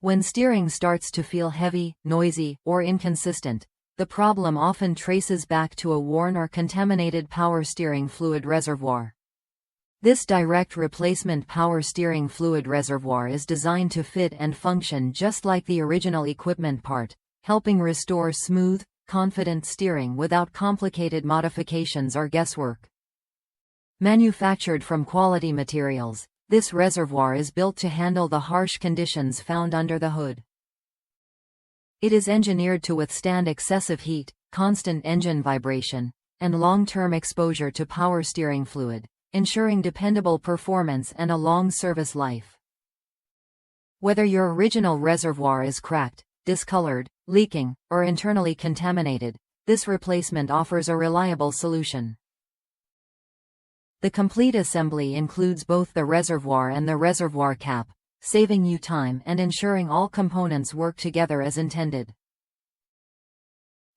When steering starts to feel heavy, noisy, or inconsistent, the problem often traces back to a worn or contaminated power steering fluid reservoir. This direct replacement power steering fluid reservoir is designed to fit and function just like the original equipment part, helping restore smooth, confident steering without complicated modifications or guesswork. Manufactured from quality materials, this reservoir is built to handle the harsh conditions found under the hood. It is engineered to withstand excessive heat, constant engine vibration, and long-term exposure to power steering fluid, ensuring dependable performance and a long service life. Whether your original reservoir is cracked, discolored, leaking, or internally contaminated, this replacement offers a reliable solution. The complete assembly includes both the reservoir and the reservoir cap, saving you time and ensuring all components work together as intended.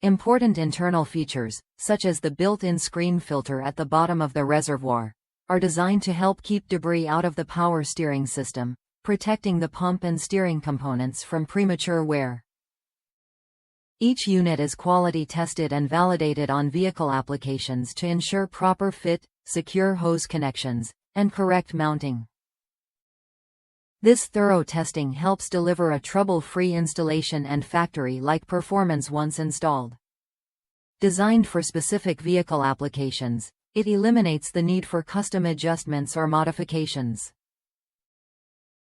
Important internal features, such as the built-in screen filter at the bottom of the reservoir, are designed to help keep debris out of the power steering system, protecting the pump and steering components from premature wear. Each unit is quality tested and validated on vehicle applications to ensure proper fit, secure hose connections, and correct mounting. This thorough testing helps deliver a trouble-free installation and factory-like performance once installed. Designed for specific vehicle applications, it eliminates the need for custom adjustments or modifications.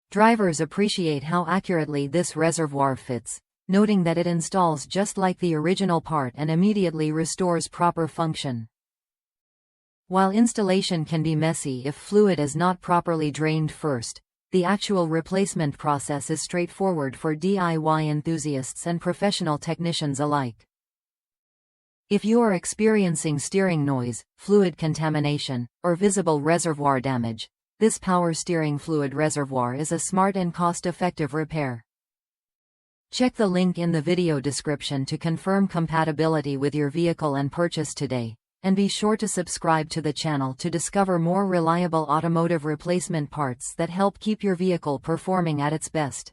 Drivers appreciate how accurately this reservoir fits, noting that it installs just like the original part and immediately restores proper function. While installation can be messy if fluid is not properly drained first, the actual replacement process is straightforward for DIY enthusiasts and professional technicians alike. If you are experiencing steering noise, fluid contamination, or visible reservoir damage, this power steering fluid reservoir is a smart and cost-effective repair. Check the link in the video description to confirm compatibility with your vehicle and purchase today, and be sure to subscribe to the channel to discover more reliable automotive replacement parts that help keep your vehicle performing at its best.